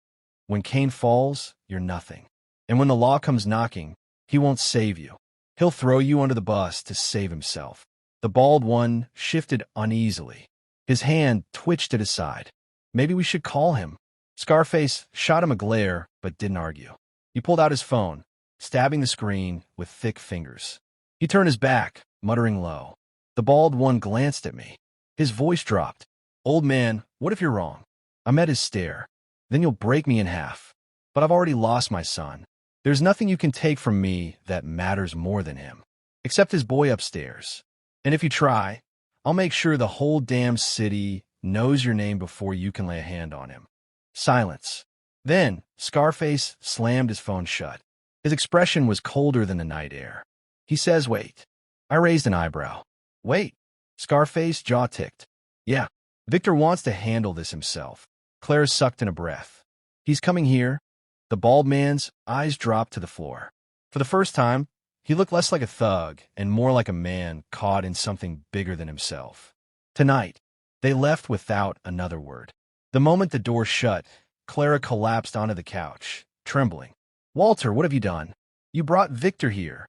when Kane falls, you're nothing. And when the law comes knocking, he won't save you. He'll throw you under the bus to save himself." The bald one shifted uneasily. His hand twitched at his side. "Maybe we should call him." Scarface shot him a glare, but didn't argue. He pulled out his phone, stabbing the screen with thick fingers. He turned his back, muttering low. The bald one glanced at me. His voice dropped. "Old man, what if you're wrong?" I met his stare. "Then you'll break me in half. But I've already lost my son. There's nothing you can take from me that matters more than him. Except his boy upstairs. And if you try, I'll make sure the whole damn city knows your name before you can lay a hand on him." Silence. Then Scarface slammed his phone shut. His expression was colder than the night air. He says, "Wait." I raised an eyebrow. "Wait." Scarface's jaw ticked. "Yeah, Victor wants to handle this himself." Claire sucked in a breath. "He's coming here." The bald man's eyes dropped to the floor. For the first time, he looked less like a thug and more like a man caught in something bigger than himself. Tonight, they left without another word. The moment the door shut, Clara collapsed onto the couch, trembling. "Walter, what have you done? You brought Victor here."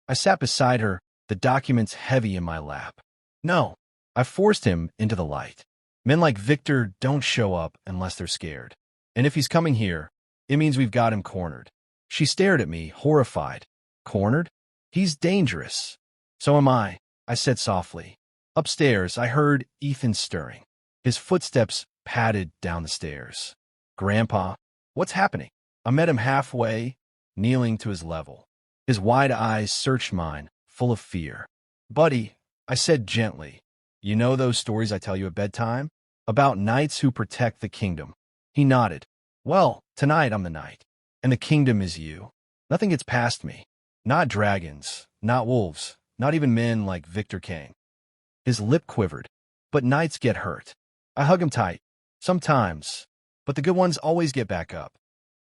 I sat beside her, the documents heavy in my lap. "No, I forced him into the light. Men like Victor don't show up unless they're scared. And if he's coming here, it means we've got him cornered." She stared at me, horrified. "Cornered? He's dangerous." "So am I," I said softly. Upstairs, I heard Ethan stirring. His footsteps padded down the stairs. "Grandpa, what's happening?" I met him halfway, kneeling to his level. His wide eyes searched mine, full of fear. "Buddy," I said gently, "you know those stories I tell you at bedtime? About knights who protect the kingdom?" He nodded. "Well, tonight I'm the knight, and the kingdom is you. Nothing gets past me. Not dragons, not wolves, not even men like Victor Kane." His lip quivered. "But knights get hurt." I hug him tight. "Sometimes, but the good ones always get back up."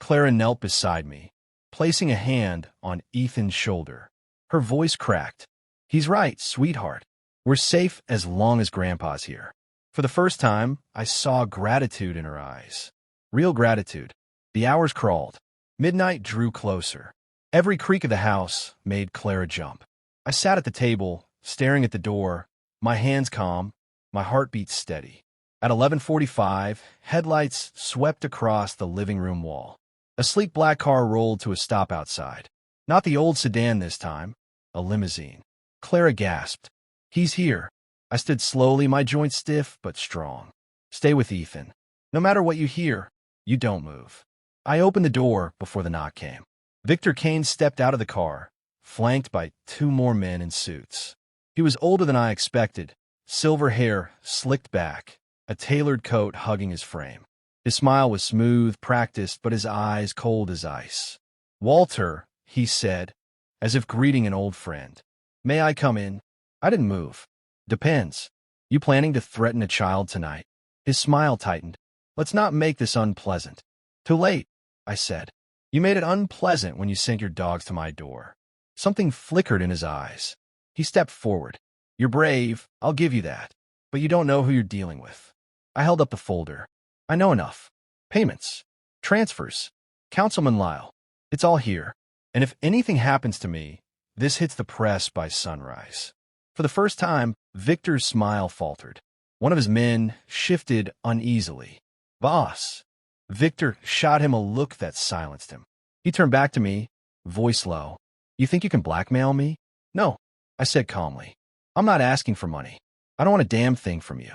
Clara knelt beside me, placing a hand on Ethan's shoulder. Her voice cracked. "He's right, sweetheart. We're safe as long as Grandpa's here." For the first time, I saw gratitude in her eyes. Real gratitude. The hours crawled. Midnight drew closer. Every creak of the house made Clara jump. I sat at the table, staring at the door, my hands calm, my heartbeat steady. At 11:45, headlights swept across the living room wall. A sleek black car rolled to a stop outside. Not the old sedan this time, a limousine. Clara gasped. "He's here." I stood slowly, my joints stiff but strong. "Stay with Ethan. No matter what you hear, you don't move." I opened the door before the knock came. Victor Kane stepped out of the car, flanked by two more men in suits. He was older than I expected, silver hair slicked back, a tailored coat hugging his frame. His smile was smooth, practiced, but his eyes cold as ice. "Walter," he said, as if greeting an old friend. "May I come in?" I didn't move. "Depends. You planning to threaten a child tonight?" His smile tightened. "Let's not make this unpleasant." "Too late," I said. "You made it unpleasant when you sent your dogs to my door." Something flickered in his eyes. He stepped forward. "You're brave, I'll give you that. But you don't know who you're dealing with." I held up the folder. "I know enough. Payments. Transfers. Councilman Lyle. It's all here. And if anything happens to me, this hits the press by sunrise." For the first time, Victor's smile faltered. One of his men shifted uneasily. Boss. Victor shot him a look that silenced him. He turned back to me, voice low. You think you can blackmail me? No, I said calmly. I'm not asking for money. I don't want a damn thing from you.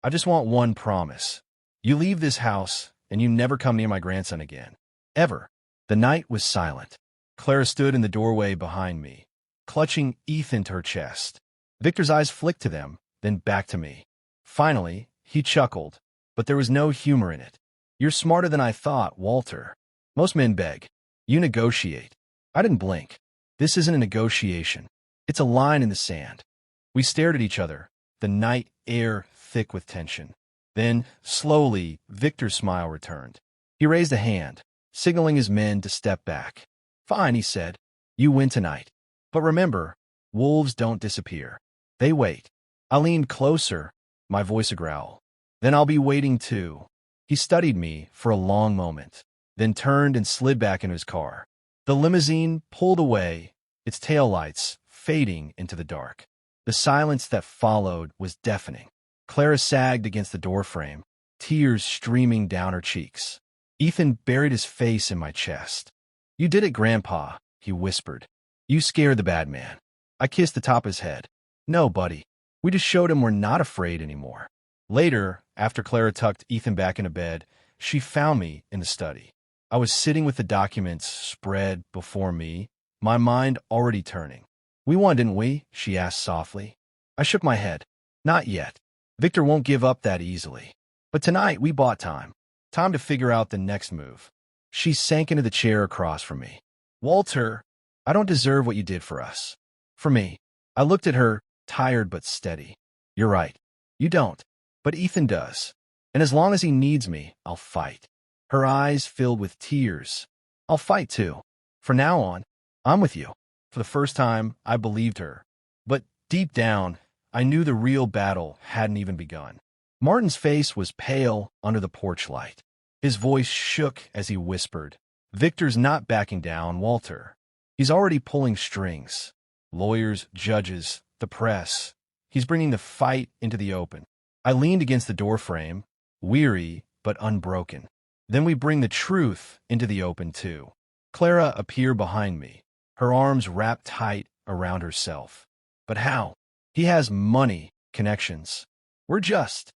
I just want one promise. You leave this house, and you never come near my grandson again. Ever. The night was silent. Clara stood in the doorway behind me, clutching Ethan to her chest. Victor's eyes flicked to them, then back to me. Finally, he chuckled, but there was no humor in it. You're smarter than I thought, Walter. Most men beg. You negotiate. I didn't blink. This isn't a negotiation. It's a line in the sand. We stared at each other, the night air thick with tension. Then, slowly, Victor's smile returned. He raised a hand, signaling his men to step back. Fine, he said. You win tonight. But remember, wolves don't disappear. They wait. I leaned closer, my voice a growl. Then I'll be waiting too. He studied me for a long moment, then turned and slid back into his car. The limousine pulled away, its taillights fading into the dark. The silence that followed was deafening. Clara sagged against the doorframe, tears streaming down her cheeks. Ethan buried his face in my chest. You did it, Grandpa, he whispered. You scared the bad man. I kissed the top of his head. No, buddy. We just showed him we're not afraid anymore. Later, after Clara tucked Ethan back into bed, she found me in the study. I was sitting with the documents spread before me, my mind already turning. We won, didn't we? She asked softly. I shook my head. Not yet. Victor won't give up that easily. But tonight we bought time. Time to figure out the next move. She sank into the chair across from me. Walter, I don't deserve what you did for us. For me. I looked at her, tired but steady. You're right. You don't. But Ethan does. And as long as he needs me, I'll fight. Her eyes filled with tears. I'll fight too. From now on, I'm with you. For the first time, I believed her. But deep down, I knew the real battle hadn't even begun. Martin's face was pale under the porch light. His voice shook as he whispered, Victor's not backing down, Walter. He's already pulling strings. Lawyers, judges, the press. He's bringing the fight into the open. I leaned against the doorframe, weary but unbroken. Then we bring the truth into the open too. Clara appeared behind me, her arms wrapped tight around herself. But how? He has money, connections. We're just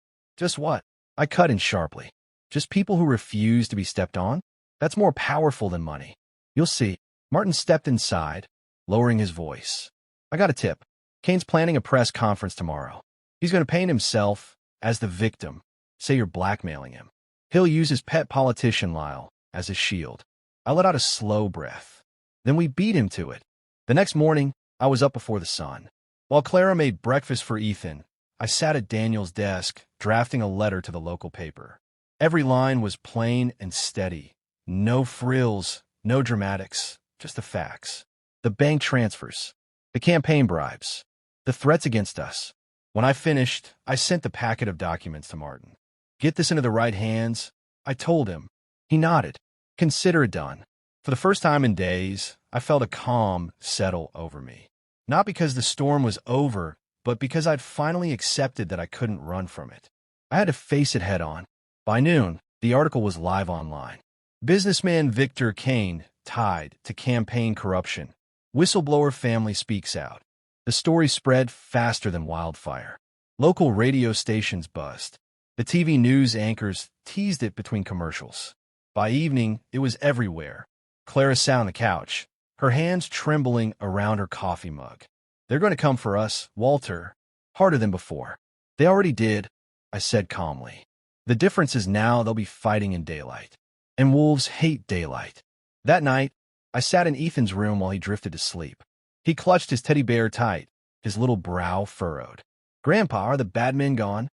what? I cut in sharply. Just people who refuse to be stepped on? That's more powerful than money. You'll see. Martin stepped inside, lowering his voice. I got a tip. Kane's planning a press conference tomorrow. He's going to paint himself as the victim. Say you're blackmailing him. He'll use his pet politician Lyle as a shield. I let out a slow breath. Then we beat him to it. The next morning, I was up before the sun. While Clara made breakfast for Ethan, I sat at Daniel's desk, drafting a letter to the local paper. Every line was plain and steady. No frills, no dramatics, just the facts. The bank transfers, the campaign bribes, the threats against us. When I finished, I sent the packet of documents to Martin. Get this into the right hands, I told him. He nodded. Consider it done. For the first time in days, I felt a calm settle over me. Not because the storm was over, but because I'd finally accepted that I couldn't run from it. I had to face it head on. By noon, the article was live online. Businessman Victor Kane tied to campaign corruption. Whistleblower family speaks out. The story spread faster than wildfire. Local radio stations buzzed. The TV news anchors teased it between commercials. By evening, it was everywhere. Clara sat on the couch, her hands trembling around her coffee mug. They're going to come for us, Walter, harder than before. They already did, I said calmly. The difference is now they'll be fighting in daylight. And wolves hate daylight. That night, I sat in Ethan's room while he drifted to sleep. He clutched his teddy bear tight, his little brow furrowed. Grandpa, are the bad men gone?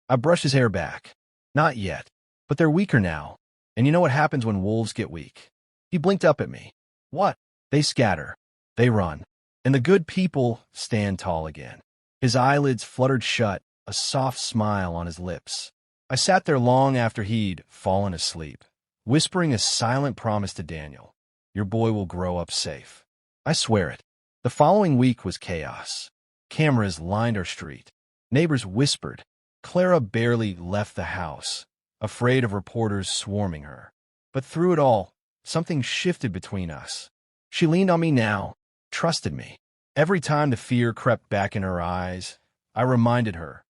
I brushed his hair back. Not yet, but they're weaker now. And you know what happens when wolves get weak? He blinked up at me. What? They scatter. They run. And the good people stand tall again. His eyelids fluttered shut, a soft smile on his lips. I sat there long after he'd fallen asleep, whispering a silent promise to Daniel. Your boy will grow up safe. I swear it. The following week was chaos. Cameras lined our street. Neighbors whispered. Clara barely left the house, afraid of reporters swarming her. But through it all, something shifted between us. She leaned on me now, trusted me. Every time the fear crept back in her eyes, I reminded her,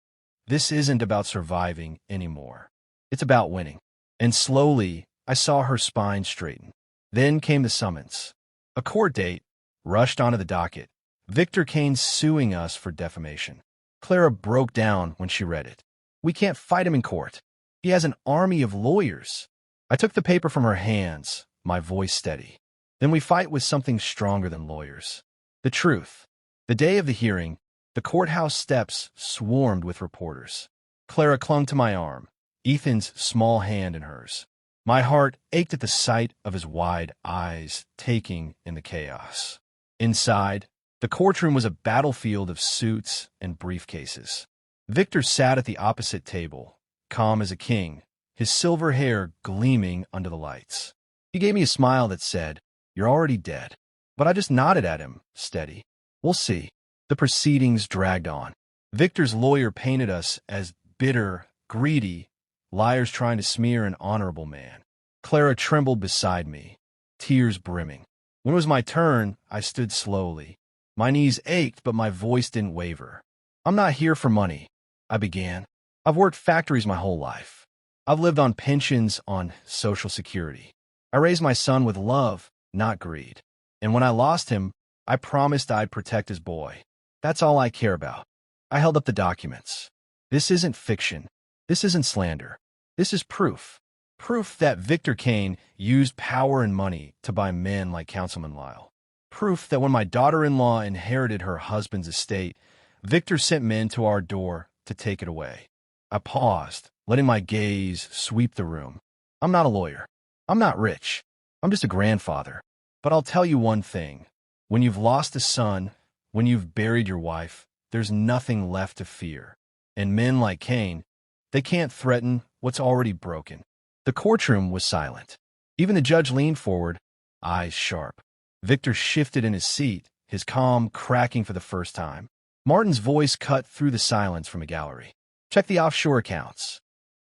this isn't about surviving anymore. It's about winning. And slowly, I saw her spine straighten. Then came the summons. A court date, rushed onto the docket. Victor Kane suing us for defamation. Clara broke down when she read it. We can't fight him in court. He has an army of lawyers. I took the paper from her hands, my voice steady. Then we fight with something stronger than lawyers. The truth. The day of the hearing, the courthouse steps swarmed with reporters. Clara clung to my arm, Ethan's small hand in hers. My heart ached at the sight of his wide eyes taking in the chaos. Inside, the courtroom was a battlefield of suits and briefcases. Victor sat at the opposite table, calm as a king, his silver hair gleaming under the lights. He gave me a smile that said, "You're already dead." But I just nodded at him, steady. "We'll see." The proceedings dragged on. Victor's lawyer painted us as bitter, greedy, liars trying to smear an honorable man. Clara trembled beside me, tears brimming. When it was my turn, I stood slowly. My knees ached, but my voice didn't waver. "I'm not here for money," I began. "I've worked factories my whole life. I've lived on pensions, on Social Security. I raised my son with love, not greed. And when I lost him, I promised I'd protect his boy. That's all I care about." I held up the documents. This isn't fiction. This isn't slander. This is proof. Proof that Victor Kane used power and money to buy men like Councilman Lyle. Proof that when my daughter-in-law inherited her husband's estate, Victor sent men to our door to take it away. I paused, letting my gaze sweep the room. I'm not a lawyer. I'm not rich. I'm just a grandfather. But I'll tell you one thing. When you've lost a son, when you've buried your wife, there's nothing left to fear. And men like Kane, they can't threaten what's already broken. The courtroom was silent. Even the judge leaned forward, eyes sharp. Victor shifted in his seat, his calm cracking for the first time. Martin's voice cut through the silence from a gallery. "Check the offshore accounts."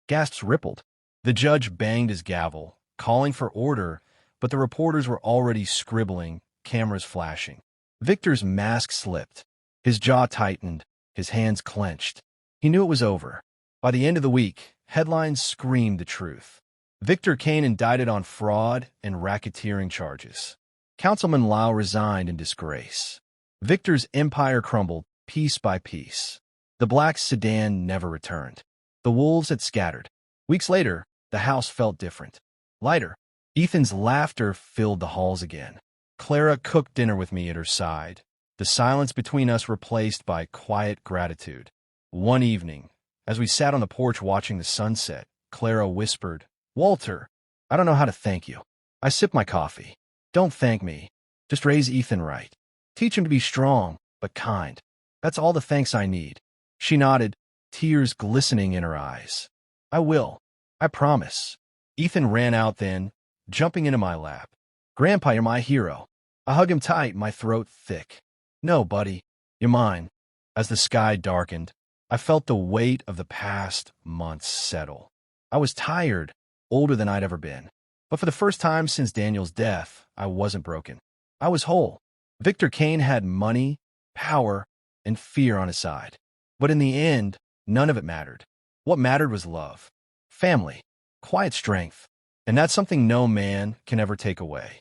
Gasps rippled. The judge banged his gavel, calling for order, but the reporters were already scribbling, cameras flashing. Victor's mask slipped. His jaw tightened, his hands clenched. He knew it was over. By the end of the week, headlines screamed the truth. Victor Kane indicted on fraud and racketeering charges. Councilman Lyle resigned in disgrace. Victor's empire crumbled piece by piece. The black sedan never returned. The wolves had scattered. Weeks later, the house felt different. Lighter. Ethan's laughter filled the halls again. Clara cooked dinner with me at her side, the silence between us replaced by quiet gratitude. One evening, as we sat on the porch watching the sunset, Clara whispered, "Walter, I don't know how to thank you." I sipped my coffee. "Don't thank me. Just raise Ethan right. Teach him to be strong, but kind. That's all the thanks I need." She nodded, tears glistening in her eyes. "I will. I promise." Ethan ran out then, jumping into my lap. "Grandpa, you're my hero." I hugged him tight, my throat thick. "No, buddy, you're mine." As the sky darkened, I felt the weight of the past months settle. I was tired, older than I'd ever been. But for the first time since Daniel's death, I wasn't broken. I was whole. Victor Kane had money, power, and fear on his side. But in the end, none of it mattered. What mattered was love, family, quiet strength, and that's something no man can ever take away.